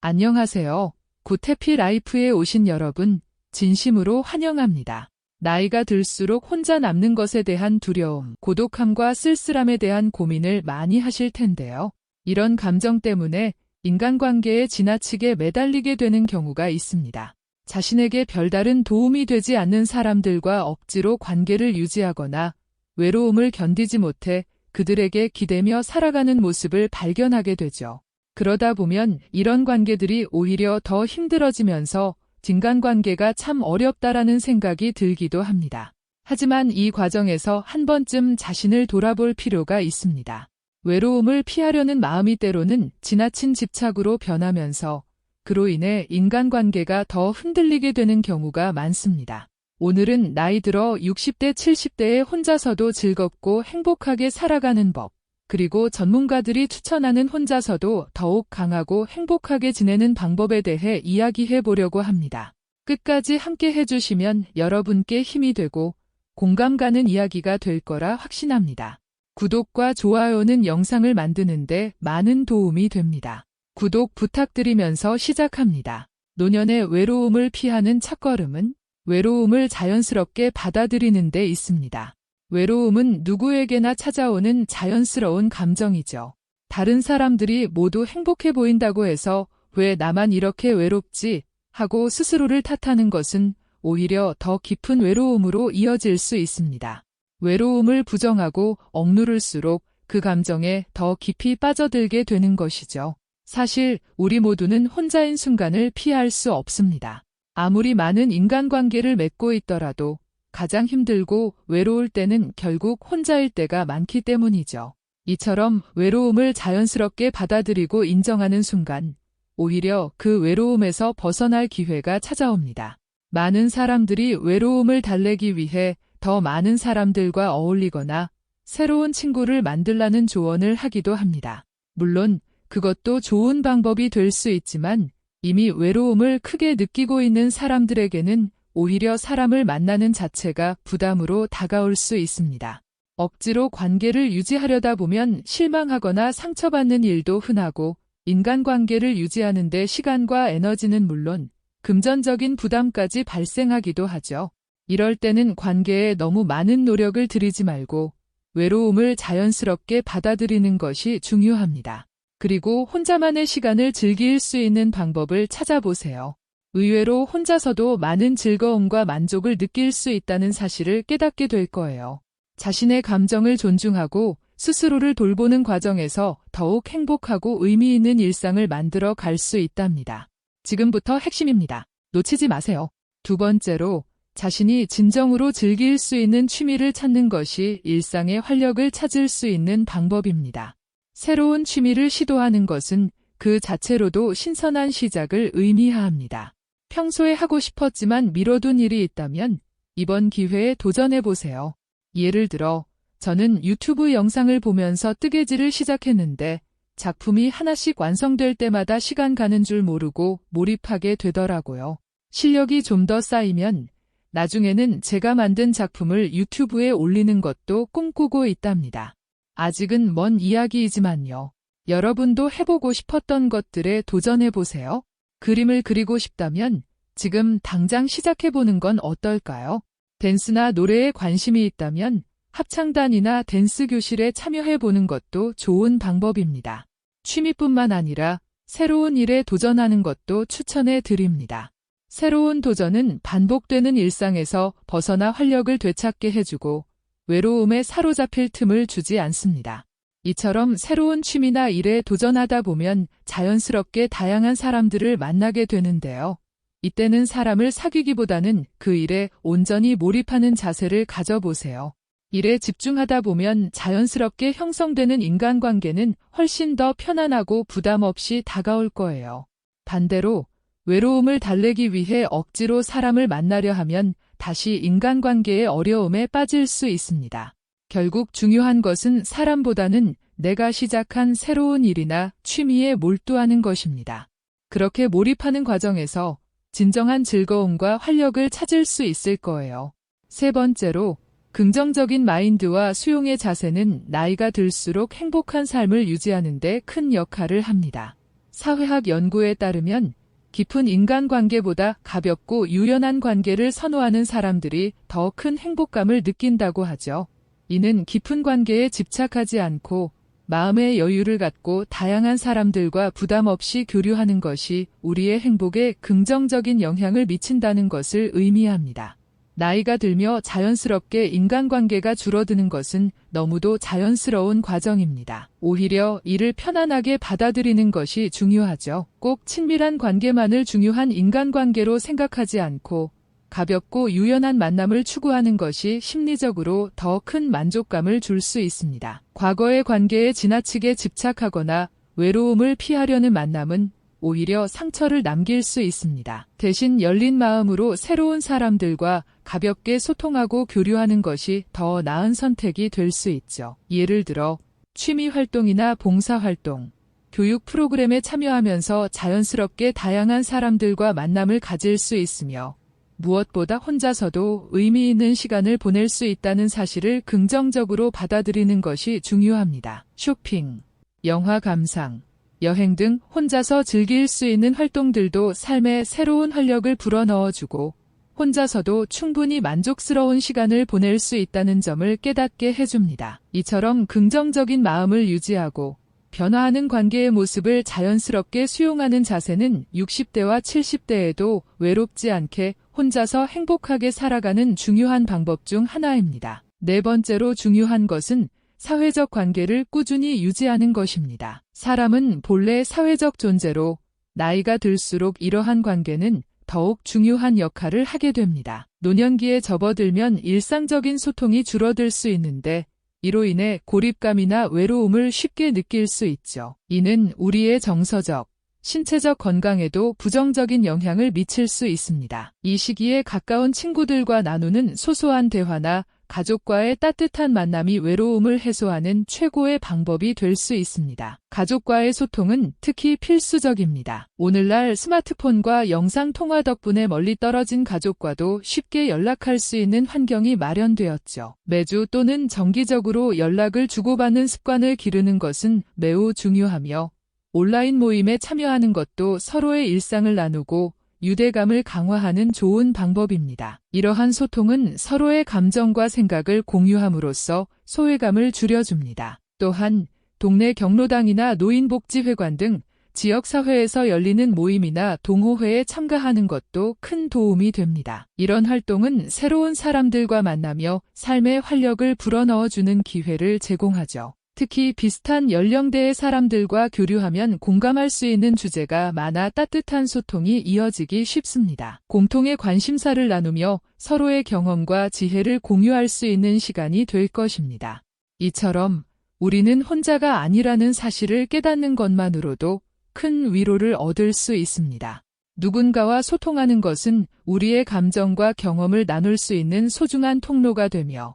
안녕하세요. 굿해피라이프에 오신 여러분, 진심으로 환영합니다. 나이가 들수록 혼자 남는 것에 대한 두려움, 고독함과 쓸쓸함에 대한 고민을 많이 하실 텐데요. 이런 감정 때문에 인간관계에 지나치게 매달리게 되는 경우가 있습니다. 자신에게 별다른 도움이 되지 않는 사람들과 억지로 관계를 유지하거나 외로움을 견디지 못해 그들에게 기대며 살아가는 모습을 발견하게 되죠. 그러다 보면 이런 관계들이 오히려 더 힘들어지면서 인간관계가 참 어렵다라는 생각이 들기도 합니다. 하지만 이 과정에서 한 번쯤 자신을 돌아볼 필요가 있습니다. 외로움을 피하려는 마음이 때로는 지나친 집착으로 변하면서 그로 인해 인간관계가 더 흔들리게 되는 경우가 많습니다. 오늘은 나이 들어 60대, 70대에 혼자서도 즐겁고 행복하게 살아가는 법, 그리고 전문가들이 추천하는 혼자서도 더욱 강하고 행복하게 지내는 방법에 대해 이야기해 보려고 합니다. 끝까지 함께 해주시면 여러분께 힘이 되고 공감 가는 이야기가 될 거라 확신합니다. 구독과 좋아요는 영상을 만드는데 많은 도움이 됩니다. 구독 부탁드리면서 시작합니다. 노년의 외로움을 피하는 첫걸음은 외로움을 자연스럽게 받아들이는 데 있습니다. 외로움은 누구에게나 찾아오는 자연스러운 감정이죠. 다른 사람들이 모두 행복해 보인다고 해서 왜 나만 이렇게 외롭지 하고 스스로를 탓하는 것은 오히려 더 깊은 외로움으로 이어질 수 있습니다. 외로움을 부정하고 억누를수록 그 감정에 더 깊이 빠져들게 되는 것이죠. 사실 우리 모두는 혼자인 순간을 피할 수 없습니다. 아무리 많은 인간관계를 맺고 있더라도 가장 힘들고 외로울 때는 결국 혼자일 때가 많기 때문이죠. 이처럼 외로움을 자연스럽게 받아들이고 인정하는 순간 오히려 그 외로움에서 벗어날 기회가 찾아옵니다. 많은 사람들이 외로움을 달래기 위해 더 많은 사람들과 어울리거나 새로운 친구를 만들라는 조언을 하기도 합니다. 물론 그것도 좋은 방법이 될 수 있지만 이미 외로움을 크게 느끼고 있는 사람들에게는 오히려 사람을 만나는 자체가 부담으로 다가올 수 있습니다. 억지로 관계를 유지하려다 보면 실망하거나 상처받는 일도 흔하고 인간관계를 유지하는 데 시간과 에너지는 물론 금전적인 부담까지 발생하기도 하죠. 이럴 때는 관계에 너무 많은 노력을 들이지 말고 외로움을 자연스럽게 받아들이는 것이 중요합니다. 그리고 혼자만의 시간을 즐길 수 있는 방법을 찾아보세요. 의외로 혼자서도 많은 즐거움과 만족을 느낄 수 있다는 사실을 깨닫게 될 거예요. 자신의 감정을 존중하고 스스로를 돌보는 과정에서 더욱 행복하고 의미 있는 일상을 만들어 갈 수 있답니다. 지금부터 핵심입니다. 놓치지 마세요. 두 번째로, 자신이 진정으로 즐길 수 있는 취미를 찾는 것이 일상의 활력을 찾을 수 있는 방법입니다. 새로운 취미를 시도하는 것은 그 자체로도 신선한 시작을 의미합니다. 평소에 하고 싶었지만 미뤄둔 일이 있다면 이번 기회에 도전해보세요. 예를 들어, 저는 유튜브 영상을 보면서 뜨개질을 시작했는데 작품이 하나씩 완성될 때마다 시간 가는 줄 모르고 몰입하게 되더라고요. 실력이 좀 더 쌓이면 나중에는 제가 만든 작품을 유튜브에 올리는 것도 꿈꾸고 있답니다. 아직은 먼 이야기이지만요. 여러분도 해보고 싶었던 것들에 도전해보세요. 그림을 그리고 싶다면 지금 당장 시작해보는 건 어떨까요? 댄스나 노래에 관심이 있다면 합창단이나 댄스 교실에 참여해보는 것도 좋은 방법입니다. 취미뿐만 아니라 새로운 일에 도전하는 것도 추천해 드립니다. 새로운 도전은 반복되는 일상에서 벗어나 활력을 되찾게 해주고 외로움에 사로잡힐 틈을 주지 않습니다. 이처럼 새로운 취미나 일에 도전하다 보면 자연스럽게 다양한 사람들을 만나게 되는데요. 이때는 사람을 사귀기보다는 그 일에 온전히 몰입하는 자세를 가져보세요. 일에 집중하다 보면 자연스럽게 형성되는 인간관계는 훨씬 더 편안하고 부담 없이 다가올 거예요. 반대로 외로움을 달래기 위해 억지로 사람을 만나려 하면 다시 인간관계의 어려움에 빠질 수 있습니다. 결국 중요한 것은 사람보다는 내가 시작한 새로운 일이나 취미에 몰두하는 것입니다. 그렇게 몰입하는 과정에서 진정한 즐거움과 활력을 찾을 수 있을 거예요. 세 번째로, 긍정적인 마인드와 수용의 자세는 나이가 들수록 행복한 삶을 유지하는 데 큰 역할을 합니다. 사회학 연구에 따르면 깊은 인간관계보다 가볍고 유연한 관계를 선호하는 사람들이 더 큰 행복감을 느낀다고 하죠. 이는 깊은 관계에 집착하지 않고 마음의 여유를 갖고 다양한 사람들과 부담 없이 교류하는 것이 우리의 행복에 긍정적인 영향을 미친다는 것을 의미합니다. 나이가 들며 자연스럽게 인간관계가 줄어드는 것은 너무도 자연스러운 과정입니다. 오히려 이를 편안하게 받아들이는 것이 중요하죠. 꼭 친밀한 관계만을 중요한 인간관계로 생각하지 않고 가볍고 유연한 만남을 추구하는 것이 심리적으로 더 큰 만족감을 줄 수 있습니다. 과거의 관계에 지나치게 집착하거나 외로움을 피하려는 만남은 오히려 상처를 남길 수 있습니다. 대신 열린 마음으로 새로운 사람들과 가볍게 소통하고 교류하는 것이 더 나은 선택이 될 수 있죠. 예를 들어 취미 활동이나 봉사 활동, 교육 프로그램에 참여하면서 자연스럽게 다양한 사람들과 만남을 가질 수 있으며 무엇보다 혼자서도 의미 있는 시간을 보낼 수 있다는 사실을 긍정적으로 받아들이는 것이 중요합니다. 쇼핑, 영화 감상, 여행 등 혼자서 즐길 수 있는 활동들도 삶에 새로운 활력을 불어넣어주고 혼자서도 충분히 만족스러운 시간을 보낼 수 있다는 점을 깨닫게 해줍니다. 이처럼 긍정적인 마음을 유지하고 변화하는 관계의 모습을 자연스럽게 수용하는 자세는 60대와 70대에도 외롭지 않게 혼자서 행복하게 살아가는 중요한 방법 중 하나입니다. 네 번째로 중요한 것은 사회적 관계를 꾸준히 유지하는 것입니다. 사람은 본래 사회적 존재로 나이가 들수록 이러한 관계는 더욱 중요한 역할을 하게 됩니다. 노년기에 접어들면 일상적인 소통이 줄어들 수 있는데 이로 인해 고립감이나 외로움을 쉽게 느낄 수 있죠. 이는 우리의 정서적, 신체적 건강에도 부정적인 영향을 미칠 수 있습니다. 이 시기에 가까운 친구들과 나누는 소소한 대화나 가족과의 따뜻한 만남이 외로움을 해소하는 최고의 방법이 될 수 있습니다. 가족과의 소통은 특히 필수적입니다. 오늘날 스마트폰과 영상통화 덕분에 멀리 떨어진 가족과도 쉽게 연락할 수 있는 환경이 마련되었죠. 매주 또는 정기적으로 연락을 주고받는 습관을 기르는 것은 매우 중요하며 온라인 모임에 참여하는 것도 서로의 일상을 나누고 유대감을 강화하는 좋은 방법입니다. 이러한 소통은 서로의 감정과 생각을 공유함으로써 소외감을 줄여줍니다. 또한 동네 경로당이나 노인복지회관 등 지역사회에서 열리는 모임이나 동호회에 참가하는 것도 큰 도움이 됩니다. 이런 활동은 새로운 사람들과 만나며 삶의 활력을 불어넣어주는 기회를 제공하죠. 특히 비슷한 연령대의 사람들과 교류하면 공감할 수 있는 주제가 많아 따뜻한 소통이 이어지기 쉽습니다. 공통의 관심사를 나누며 서로의 경험과 지혜를 공유할 수 있는 시간이 될 것입니다. 이처럼 우리는 혼자가 아니라는 사실을 깨닫는 것만으로도 큰 위로를 얻을 수 있습니다. 누군가와 소통하는 것은 우리의 감정과 경험을 나눌 수 있는 소중한 통로가 되며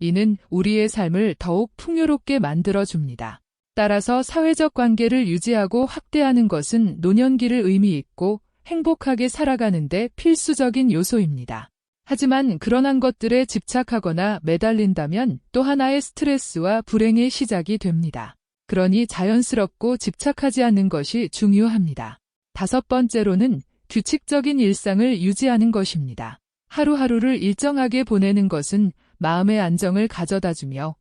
이는 우리의 삶을 더욱 풍요롭게 만들어줍니다. 따라서 사회적 관계를 유지하고 확대하는 것은 노년기를 의미 있고 행복하게 살아가는 데 필수적인 요소입니다. 하지만 그러한 것들에 집착하거나 매달린다면 또 하나의 스트레스와 불행의 시작이 됩니다. 그러니 자연스럽고 집착하지 않는 것이 중요합니다. 다섯 번째로는 규칙적인 일상을 유지하는 것입니다. 하루하루를 일정하게 보내는 것은 마음의 안정을 가져다주며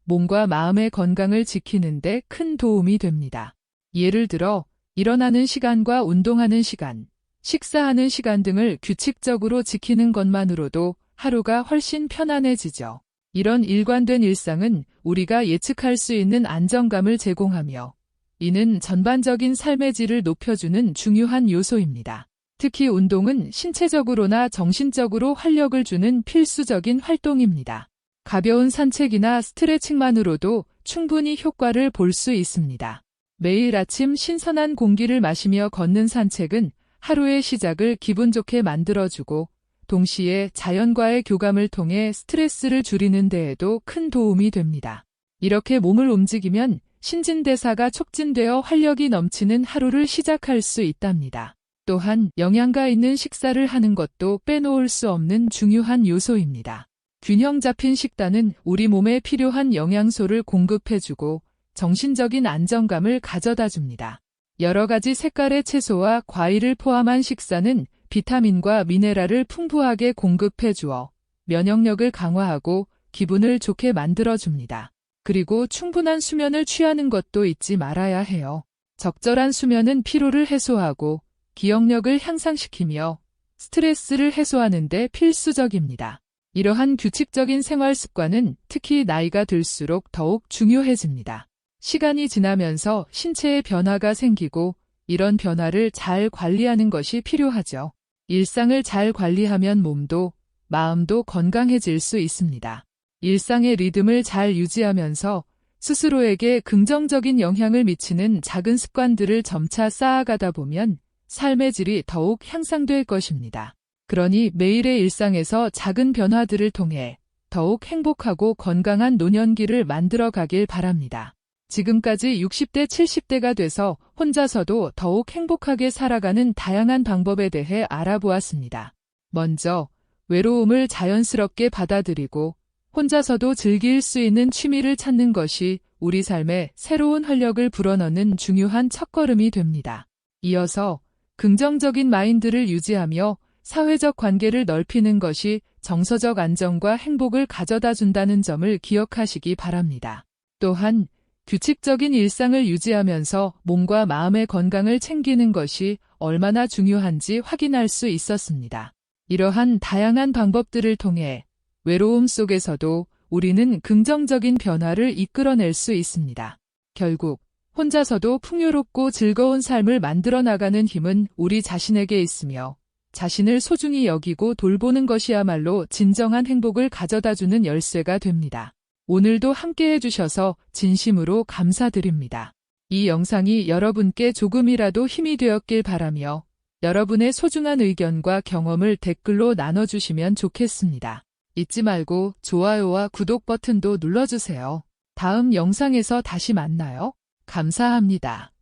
몸과 마음의 건강을 지키는 데 큰 도움이 됩니다. 예를 들어 일어나는 시간과 운동하는 시간, 식사하는 시간 등을 규칙적으로 지키는 것만으로도 하루가 훨씬 편안해지죠. 이런 일관된 일상은 우리가 예측할 수 있는 안정감을 제공하며 이는 전반적인 삶의 질을 높여주는 중요한 요소입니다. 특히 운동은 신체적으로나 정신적으로 활력을 주는 필수적인 활동입니다. 가벼운 산책이나 스트레칭만으로도 충분히 효과를 볼 수 있습니다. 매일 아침 신선한 공기를 마시며 걷는 산책은 하루의 시작을 기분 좋게 만들어주고 동시에 자연과의 교감을 통해 스트레스를 줄이는 데에도 큰 도움이 됩니다. 이렇게 몸을 움직이면 신진대사가 촉진되어 활력이 넘치는 하루를 시작할 수 있답니다. 또한 영양가 있는 식사를 하는 것도 빼놓을 수 없는 중요한 요소입니다. 균형 잡힌 식단은 우리 몸에 필요한 영양소를 공급해주고 정신적인 안정감을 가져다 줍니다. 여러 가지 색깔의 채소와 과일을 포함한 식사는 비타민과 미네랄을 풍부하게 공급해 주어 면역력을 강화하고 기분을 좋게 만들어줍니다. 그리고 충분한 수면을 취하는 것도 잊지 말아야 해요. 적절한 수면은 피로를 해소하고 기억력을 향상시키며 스트레스를 해소하는 데 필수적입니다. 이러한 규칙적인 생활 습관은 특히 나이가 들수록 더욱 중요해집니다. 시간이 지나면서 신체에 변화가 생기고 이런 변화를 잘 관리하는 것이 필요하죠. 일상을 잘 관리하면 몸도 마음도 건강해질 수 있습니다. 일상의 리듬을 잘 유지하면서 스스로에게 긍정적인 영향을 미치는 작은 습관들을 점차 쌓아가다 보면 삶의 질이 더욱 향상될 것입니다. 그러니 매일의 일상에서 작은 변화들을 통해 더욱 행복하고 건강한 노년기를 만들어 가길 바랍니다. 지금까지 60대, 70대가 돼서 혼자서도 더욱 행복하게 살아가는 다양한 방법에 대해 알아보았습니다. 먼저, 외로움을 자연스럽게 받아들이고 혼자서도 즐길 수 있는 취미를 찾는 것이 우리 삶에 새로운 활력을 불어넣는 중요한 첫걸음이 됩니다. 이어서, 긍정적인 마인드를 유지하며 사회적 관계를 넓히는 것이 정서적 안정과 행복을 가져다 준다는 점을 기억하시기 바랍니다. 또한, 규칙적인 일상을 유지하면서 몸과 마음의 건강을 챙기는 것이 얼마나 중요한지 확인할 수 있었습니다. 이러한 다양한 방법들을 통해 외로움 속에서도 우리는 긍정적인 변화를 이끌어낼 수 있습니다. 결국 혼자서도 풍요롭고 즐거운 삶을 만들어 나가는 힘은 우리 자신에게 있으며 자신을 소중히 여기고 돌보는 것이야말로 진정한 행복을 가져다주는 열쇠가 됩니다. 오늘도 함께 해주셔서 진심으로 감사드립니다. 이 영상이 여러분께 조금이라도 힘이 되었길 바라며 여러분의 소중한 의견과 경험을 댓글로 나눠주시면 좋겠습니다. 잊지 말고 좋아요와 구독 버튼도 눌러주세요. 다음 영상에서 다시 만나요. 감사합니다.